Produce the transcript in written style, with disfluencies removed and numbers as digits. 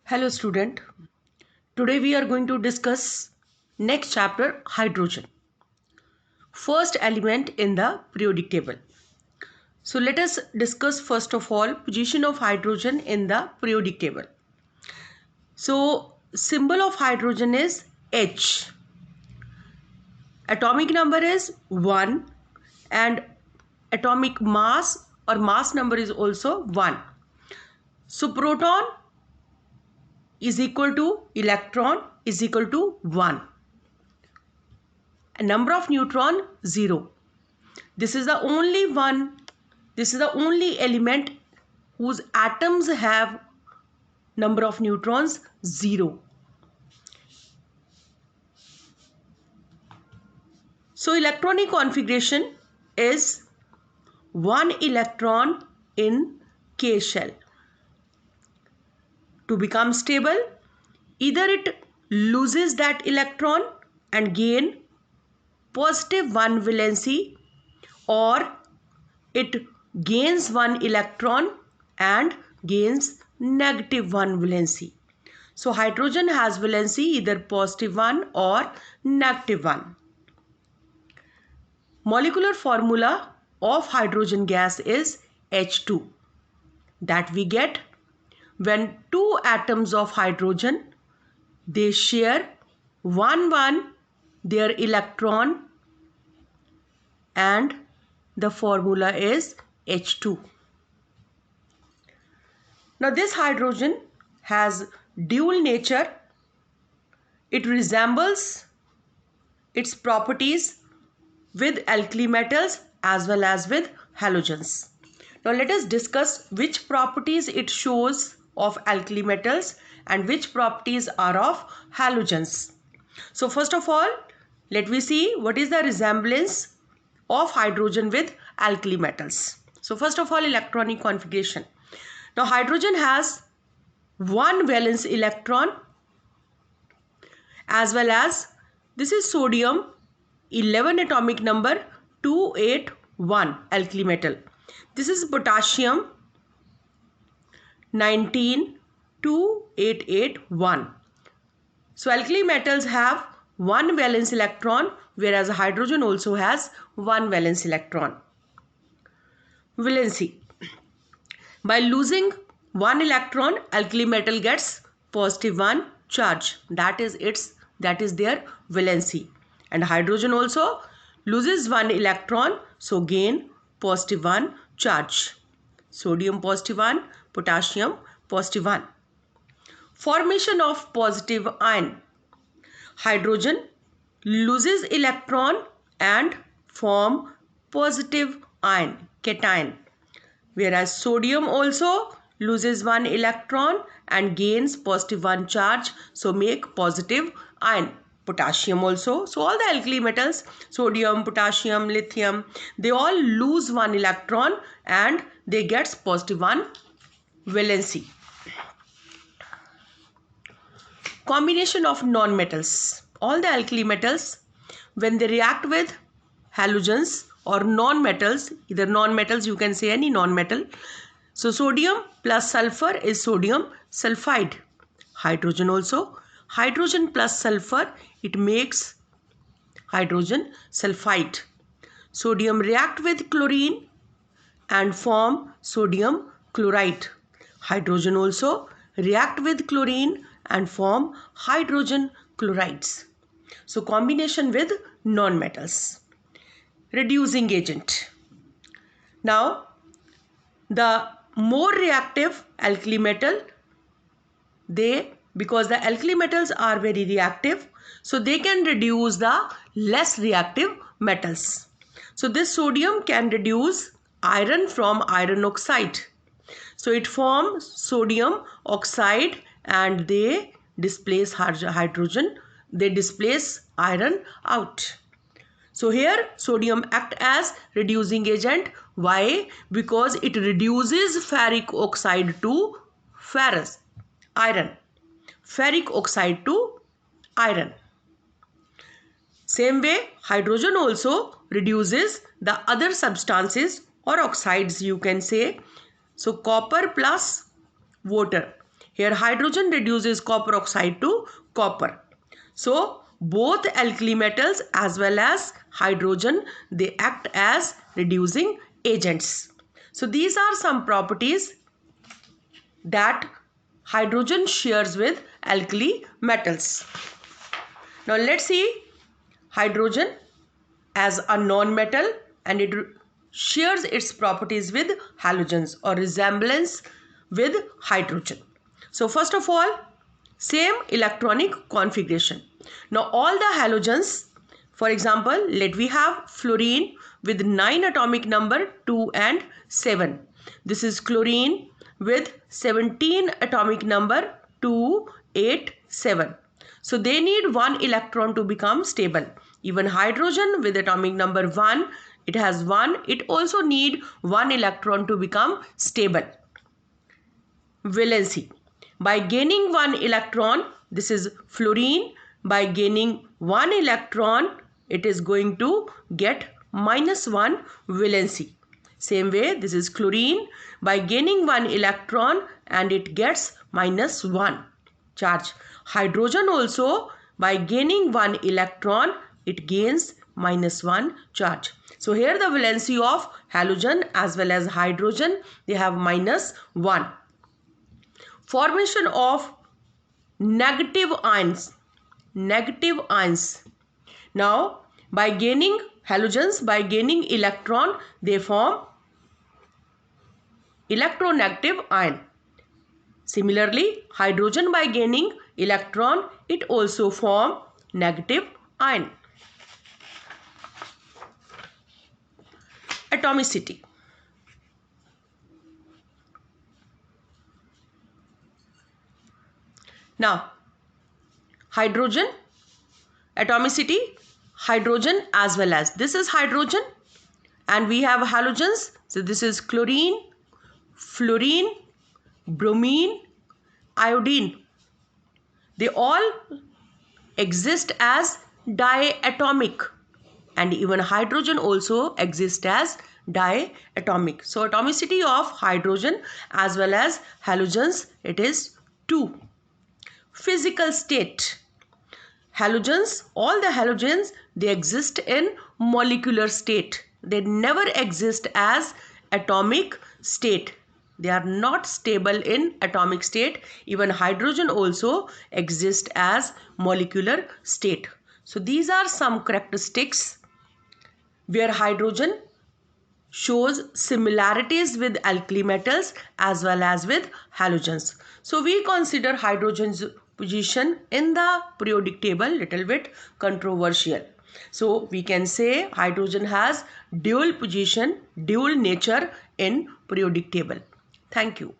Hello student, today we are going to discuss next chapter hydrogen, first element in the periodic table. So let us discuss first of all position of hydrogen in the periodic table. So symbol of hydrogen is H, atomic number is 1 and atomic mass or mass number is also 1. So proton is equal to electron is equal to 1. A number of neutron 0. This is the only element whose atoms have number of neutrons 0. So electronic configuration is 1 electron in K shell. To become stable, either it loses that electron and gain positive 1 valency, or it gains 1 electron and gains negative 1 valency. So hydrogen has valency either positive 1 or negative 1. Molecular formula of hydrogen gas is H2, that we get when two atoms of hydrogen, they share 1 their electron, and the formula is H2. Now this hydrogen has dual nature. It resembles its properties with alkali metals as well as with halogens. Now let us discuss which properties it shows of alkali metals and which properties are of halogens. So first of all, let me see what is the resemblance of hydrogen with alkali metals. So first of all, electronic configuration. Now hydrogen has 1 valence electron, as well as this is sodium 11 atomic number 281 alkali metal. This is potassium 19 2881. So alkali metals have 1 valence electron, whereas hydrogen also has 1 valence electron. Valency. By losing 1 electron, alkali metal gets positive 1 charge. That is their valency. And hydrogen also loses 1 electron, so gain positive 1 charge. Sodium positive 1, potassium positive 1. Formation of positive ion. Hydrogen loses electron and form positive ion, cation. Whereas sodium also loses 1 electron and gains positive 1 charge, so make positive ion. Potassium also. So all the alkali metals, sodium, potassium, lithium, they all lose 1 electron and they get positive 1 valency. Combination of non-metals. All the alkali metals, when they react with halogens or non-metals, either non-metals, you can say any non-metal. So sodium plus sulfur is sodium sulfide. Hydrogen also. Hydrogen plus sulfur, it makes hydrogen sulfide. Sodium react with chlorine and form sodium chloride. Hydrogen also react with chlorine and form hydrogen chlorides. So combination with non-metals. Reducing agent. Now the more reactive alkali metal, because the alkali metals are very reactive, so they can reduce the less reactive metals. So this sodium can reduce iron from iron oxide. So it forms sodium oxide and they displace hydrogen, they displace iron out. So here sodium act as reducing agent. Why? Because it reduces ferric oxide to ferrous, iron. Ferric oxide to iron. Same way, hydrogen also reduces the other substances or oxides, you can say. So copper plus water. Here hydrogen reduces copper oxide to copper. So both alkali metals as well as hydrogen, they act as reducing agents. So these are some properties that hydrogen shares with alkali metals. Now let's see hydrogen as a non-metal, and it shares its properties with halogens or resemblance with hydrogen. So first of all, same electronic configuration. Now all the halogens, for example, let we have fluorine with 9 atomic number 2 and 7. This is chlorine with 17 atomic number 2, 8, 7. So they need 1 electron to become stable. Even hydrogen with atomic number 1, it has 1. It also need 1 electron to become stable. Valency. By gaining 1 electron, this is fluorine. By gaining 1 electron, it is going to get -1 valency. Same way, this is chlorine. By gaining 1 electron, and it gets -1 charge. Hydrogen also, by gaining 1 electron, it gains -1 charge. So here the valency of halogen as well as hydrogen, they have -1. Formation of negative ions. Negative ions. Now by gaining halogens, by gaining electron, they form electronegative ion. Similarly, hydrogen by gaining electron, it also form negative ion. Atomicity. Now, hydrogen, atomicity, hydrogen as well as, this is hydrogen and we have halogens. So this is chlorine, fluorine, bromine, iodine. They all exist as diatomic, and even hydrogen also exists as diatomic. So atomicity of hydrogen as well as halogens, it is 2. Physical state. Halogens, all the halogens, they exist in molecular state. They never exist as atomic state. They are not stable in atomic state. Even hydrogen also exists as molecular state. So these are some characteristics where hydrogen shows similarities with alkali metals as well as with halogens. So we consider hydrogen's position in the periodic table little bit controversial. So we can say hydrogen has dual position, dual nature in periodic table. Thank you.